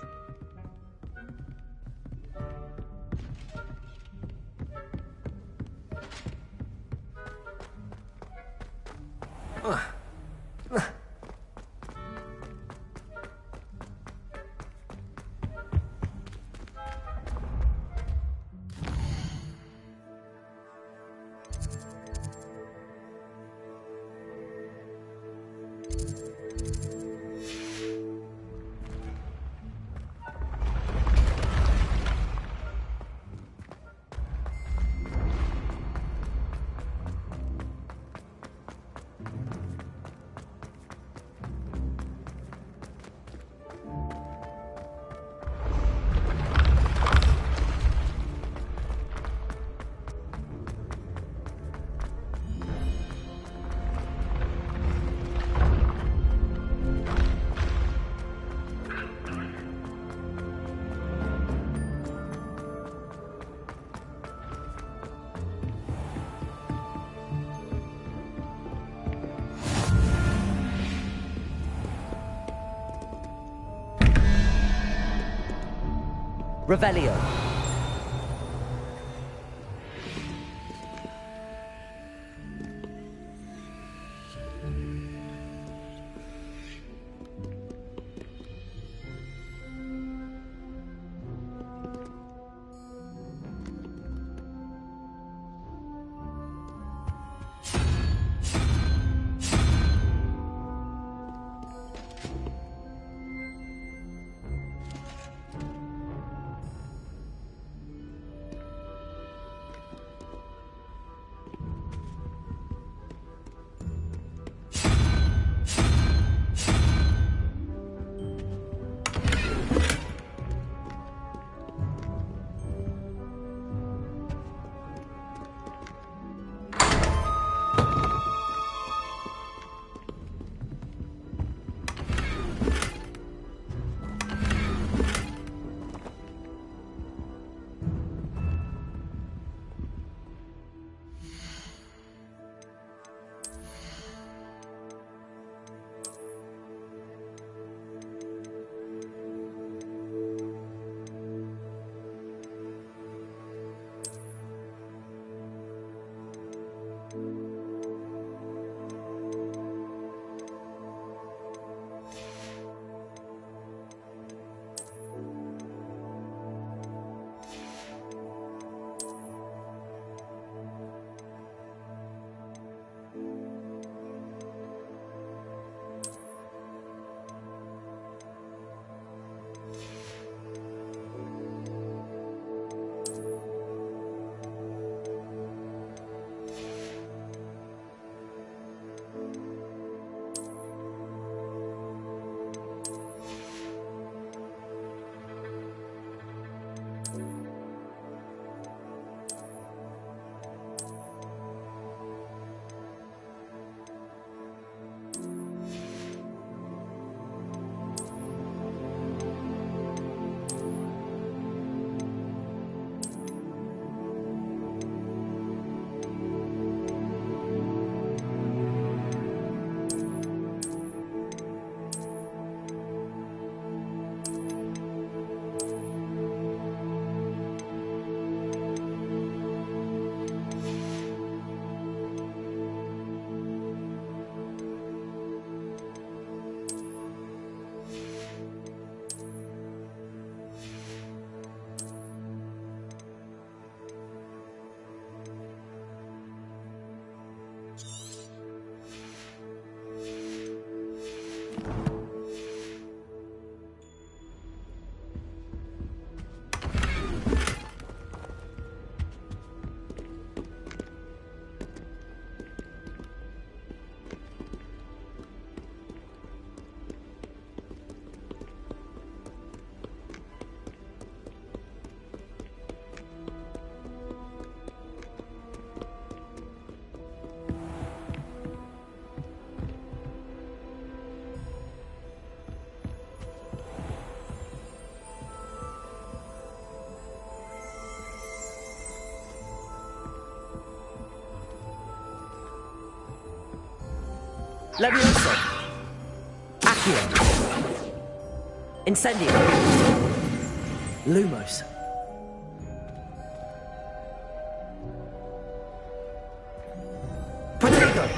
Revelio. Levioso. Accio. Incendio. Lumos. Protego.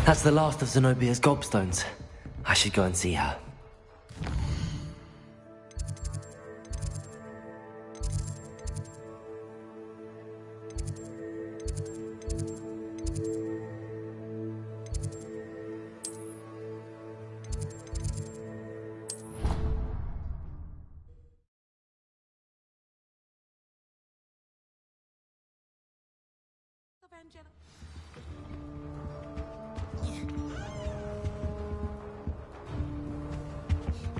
That's the last of Zenobia's gobstones. I should go and see her.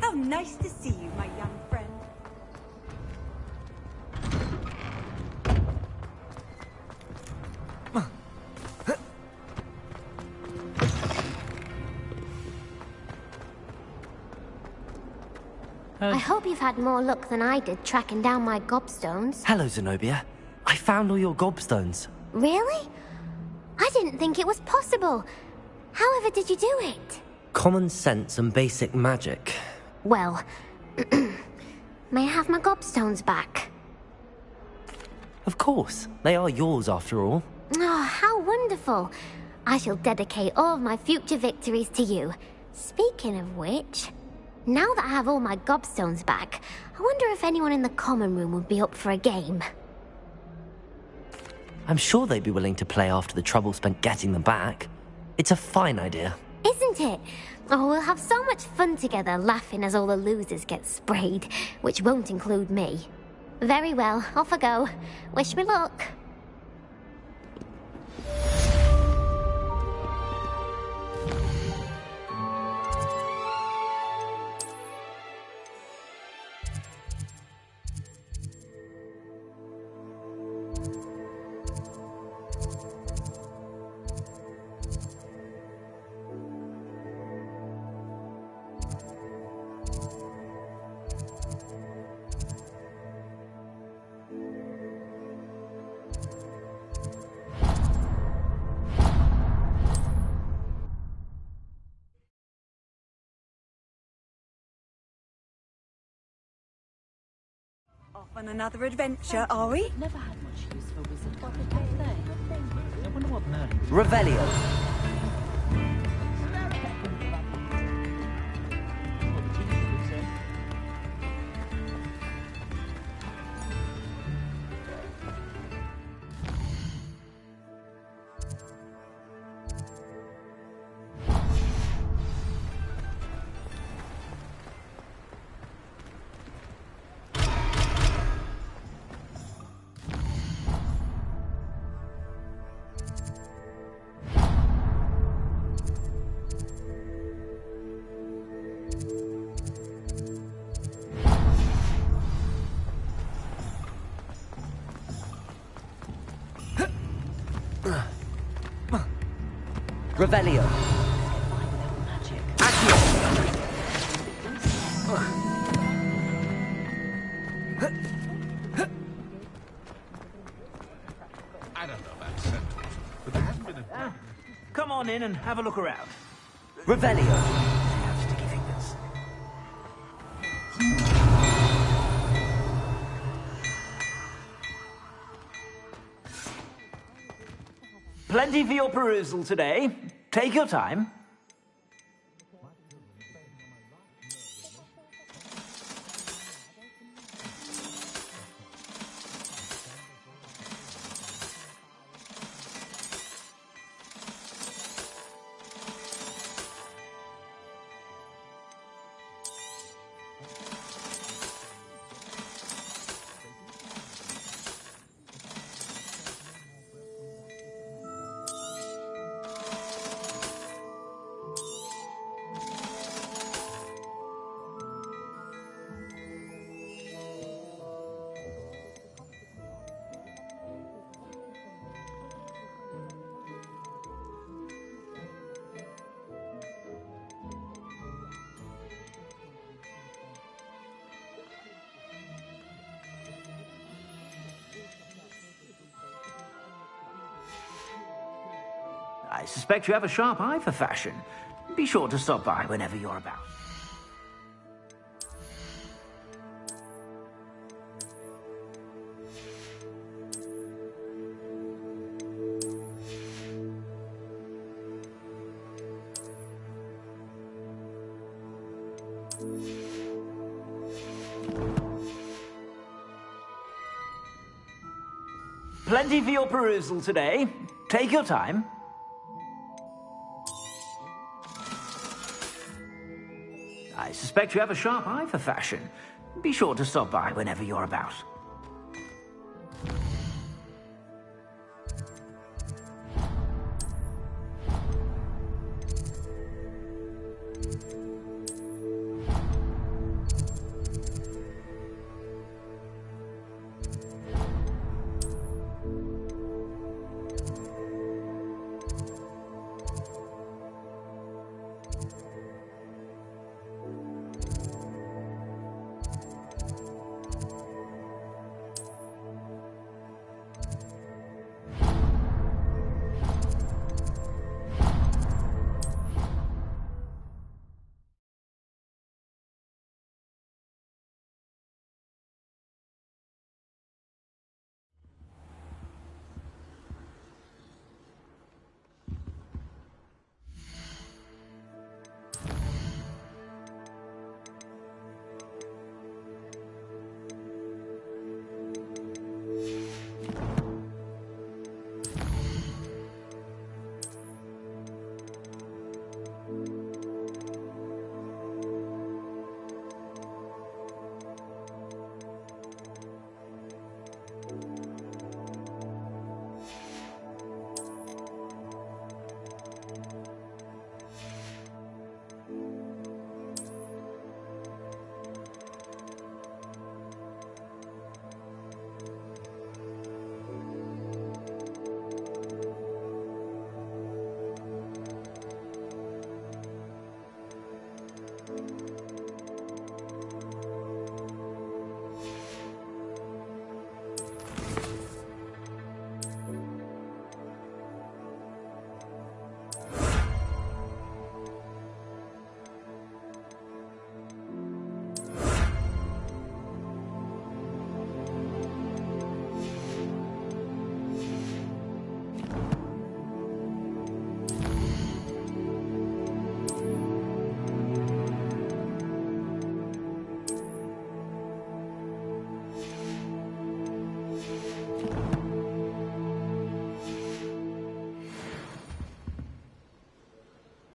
How nice to see you, my young friend. I hope you've had more luck than I did tracking down my gobstones. Hello, Zenobia. I found all your gobstones. Really? I didn't think it was possible. However did you do it? Common sense and basic magic. Well, may I have my gobstones back? Of course. They are yours, after all. Oh, how wonderful. I shall dedicate all of my future victories to you. Speaking of which, now that I have all my gobstones back, I wonder if anyone in the common room would be up for a game. I'm sure they'd be willing to play after the trouble spent getting them back. It's a fine idea. Isn't it? Oh, we'll have so much fun together, laughing as all the losers get sprayed, which won't include me. Very well, off I go. Wish me luck. Off on another adventure, are we? Never had much use for a wizard card, have they? I wonder what now. Revelio. Revelio. Accio. I don't know about centaurs, but there hasn't been a... Come on in and have a look around. Revelio. I have sticky fingers. Plenty for your perusal today. Take your time. I suspect you have a sharp eye for fashion. Be sure to stop by whenever you're about. Plenty for your perusal today. Take your time. I suspect you have a sharp eye for fashion. Be sure to stop by whenever you're about.